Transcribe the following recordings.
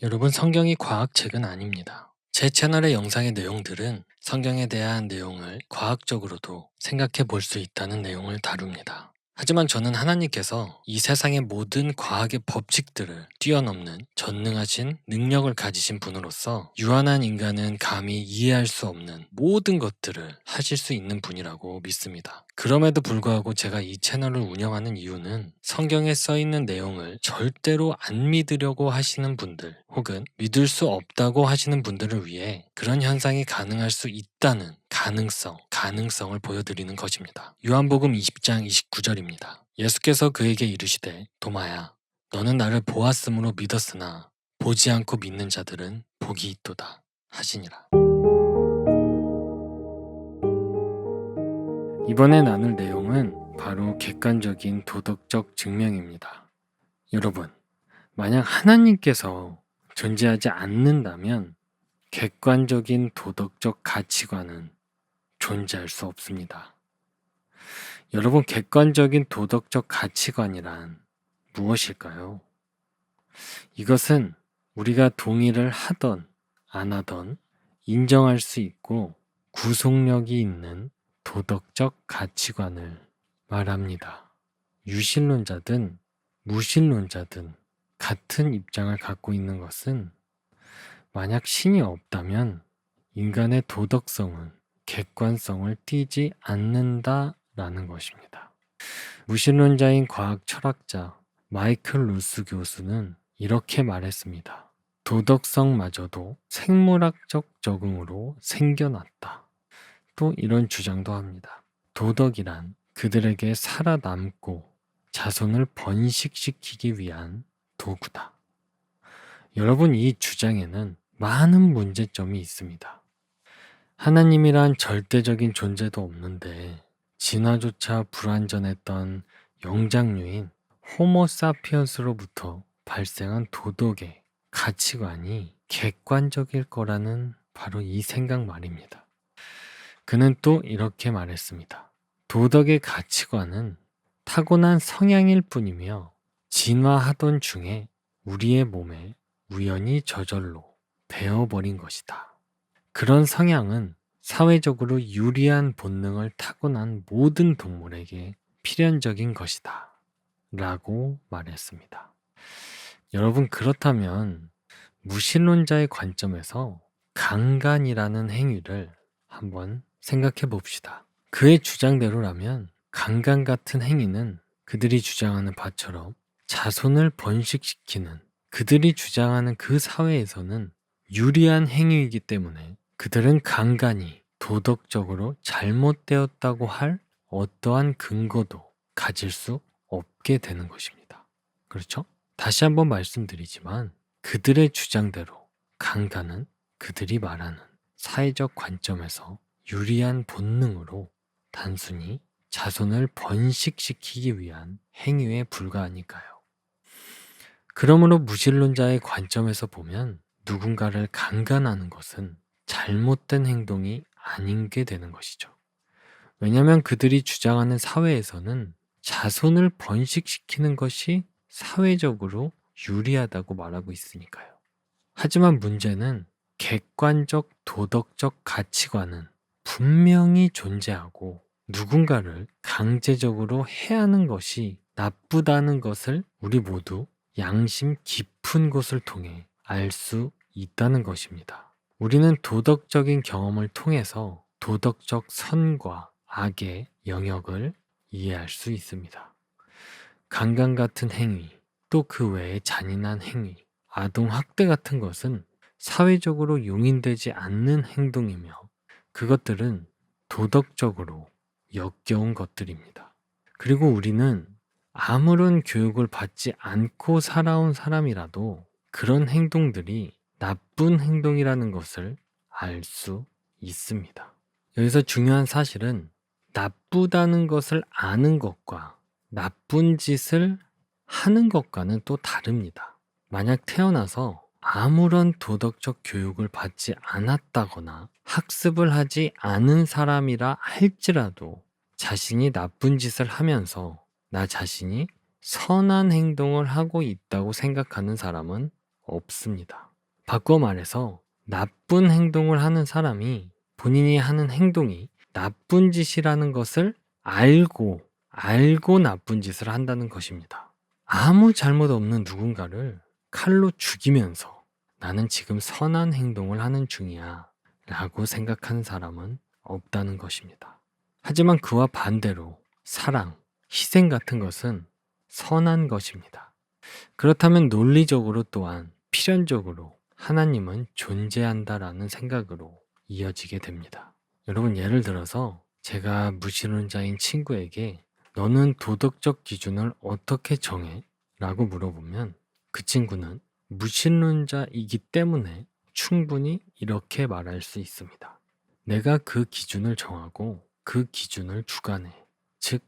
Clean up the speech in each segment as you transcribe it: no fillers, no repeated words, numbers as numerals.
여러분, 성경이 과학책은 아닙니다. 제 채널의 영상의 내용들은 성경에 대한 내용을 과학적으로도 생각해 볼 수 있다는 내용을 다룹니다. 하지만 저는 하나님께서 이 세상의 모든 과학의 법칙들을 뛰어넘는 전능하신 능력을 가지신 분으로서 유한한 인간은 감히 이해할 수 없는 모든 것들을 하실 수 있는 분이라고 믿습니다. 그럼에도 불구하고 제가 이 채널을 운영하는 이유는 성경에 써 있는 내용을 절대로 안 믿으려고 하시는 분들, 혹은 믿을 수 없다고 하시는 분들을 위해 그런 현상이 가능할 수 있다는 가능성을 보여드리는 것입니다. 요한복음 20장 29절입니다. 예수께서 그에게 이르시되 도마야, 너는 나를 보았으므로 믿었으나 보지 않고 믿는 자들은 복이 있도다 하시니라. 이번에 나눌 내용은 바로 객관적인 도덕적 증명입니다. 여러분, 만약 하나님께서 존재하지 않는다면 객관적인 도덕적 가치관은 존재할 수 없습니다. 여러분, 객관적인 도덕적 가치관이란 무엇일까요? 이것은 우리가 동의를 하던 안 하던 인정할 수 있고 구속력이 있는 도덕적 가치관을 말합니다. 유신론자든 무신론자든 같은 입장을 갖고 있는 것은 만약 신이 없다면 인간의 도덕성은 객관성을 띠지 않는다라는 것입니다. 무신론자인 과학 철학자 마이클 루스 교수는 이렇게 말했습니다. 도덕성마저도 생물학적 적응으로 생겨났다. 또 이런 주장도 합니다. 도덕이란 그들에게 살아남고 자손을 번식시키기 위한 도구다. 여러분, 이 주장에는 많은 문제점이 있습니다. 하나님이란 절대적인 존재도 없는데 진화조차 불완전했던 영장류인 호모사피언스로부터 발생한 도덕의 가치관이 객관적일 거라는 바로 이 생각 말입니다. 그는 또 이렇게 말했습니다. 도덕의 가치관은 타고난 성향일 뿐이며 진화하던 중에 우리의 몸에 우연히 저절로 배어버린 것이다. 그런 성향은 사회적으로 유리한 본능을 타고난 모든 동물에게 필연적인 것이다. 라고 말했습니다. 여러분, 그렇다면 무신론자의 관점에서 강간이라는 행위를 한번 생각해 봅시다. 그의 주장대로라면 강간 같은 행위는 그들이 주장하는 바처럼 자손을 번식시키는 그들이 주장하는 그 사회에서는 유리한 행위이기 때문에 그들은 강간이 도덕적으로 잘못되었다고 할 어떠한 근거도 가질 수 없게 되는 것입니다. 그렇죠? 다시 한번 말씀드리지만 그들의 주장대로 강간은 그들이 말하는 사회적 관점에서 유리한 본능으로 단순히 자손을 번식시키기 위한 행위에 불과하니까요. 그러므로 무신론자의 관점에서 보면 누군가를 강간하는 것은 잘못된 행동이 아닌 게 되는 것이죠. 왜냐하면 그들이 주장하는 사회에서는 자손을 번식시키는 것이 사회적으로 유리하다고 말하고 있으니까요. 하지만 문제는 객관적 도덕적 가치관은 분명히 존재하고 누군가를 강제적으로 해하는 것이 나쁘다는 것을 우리 모두 양심 깊은 곳을 통해 알 수 있다는 것입니다. 우리는 도덕적인 경험을 통해서 도덕적 선과 악의 영역을 이해할 수 있습니다. 강간 같은 행위, 또 그 외의 잔인한 행위, 아동 학대 같은 것은 사회적으로 용인되지 않는 행동이며 그것들은 도덕적으로 역겨운 것들입니다. 그리고 우리는 아무런 교육을 받지 않고 살아온 사람이라도 그런 행동들이 나쁜 행동이라는 것을 알 수 있습니다. 여기서 중요한 사실은 나쁘다는 것을 아는 것과 나쁜 짓을 하는 것과는 또 다릅니다. 만약 태어나서 아무런 도덕적 교육을 받지 않았다거나 학습을 하지 않은 사람이라 할지라도 자신이 나쁜 짓을 하면서 나 자신이 선한 행동을 하고 있다고 생각하는 사람은 없습니다. 바꿔 말해서 나쁜 행동을 하는 사람이 본인이 하는 행동이 나쁜 짓이라는 것을 알고 나쁜 짓을 한다는 것입니다. 아무 잘못 없는 누군가를 칼로 죽이면서 나는 지금 선한 행동을 하는 중이야 라고 생각하는 사람은 없다는 것입니다. 하지만 그와 반대로 사랑, 희생 같은 것은 선한 것입니다. 그렇다면 논리적으로 또한 필연적으로 하나님은 존재한다라는 생각으로 이어지게 됩니다. 여러분, 예를 들어서 제가 무신론자인 친구에게 너는 도덕적 기준을 어떻게 정해? 라고 물어보면 그 친구는 무신론자이기 때문에 충분히 이렇게 말할 수 있습니다. 내가 그 기준을 정하고 그 기준을 주관해. 즉,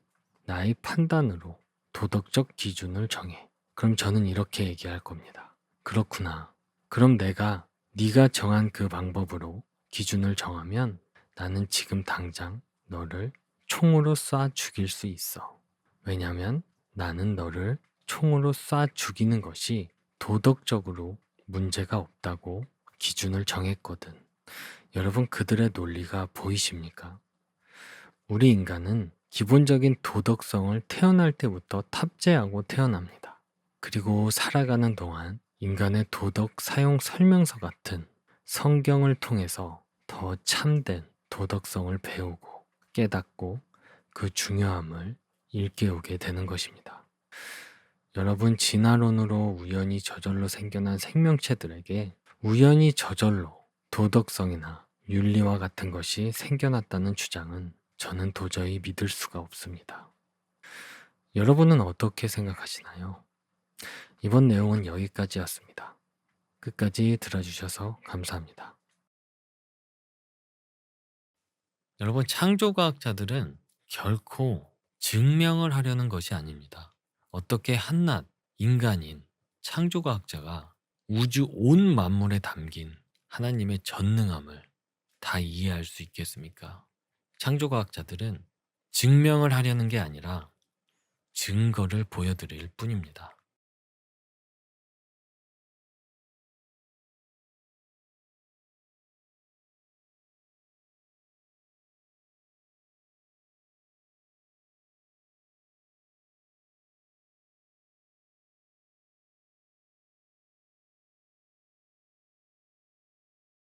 나의 판단으로 도덕적 기준을 정해. 그럼 저는 이렇게 얘기할 겁니다. 그렇구나. 그럼 내가 네가 정한 그 방법으로 기준을 정하면 나는 지금 당장 너를 총으로 쏴 죽일 수 있어. 왜냐면 나는 너를 총으로 쏴 죽이는 것이 도덕적으로 문제가 없다고 기준을 정했거든. 여러분, 그들의 논리가 보이십니까? 우리 인간은 기본적인 도덕성을 태어날 때부터 탑재하고 태어납니다. 그리고 살아가는 동안 인간의 도덕 사용 설명서 같은 성경을 통해서 더 참된 도덕성을 배우고 깨닫고 그 중요함을 일깨우게 되는 것입니다. 여러분, 진화론으로 우연히 저절로 생겨난 생명체들에게 우연히 저절로 도덕성이나 윤리와 같은 것이 생겨났다는 주장은 저는 도저히 믿을 수가 없습니다. 여러분은 어떻게 생각하시나요? 이번 내용은 여기까지였습니다. 끝까지 들어주셔서 감사합니다. 여러분, 창조과학자들은 결코 증명을 하려는 것이 아닙니다. 어떻게 한낱 인간인 창조과학자가 우주 온 만물에 담긴 하나님의 전능함을 다 이해할 수 있겠습니까? 창조과학자들은 증명을 하려는 게 아니라 증거를 보여드릴 뿐입니다.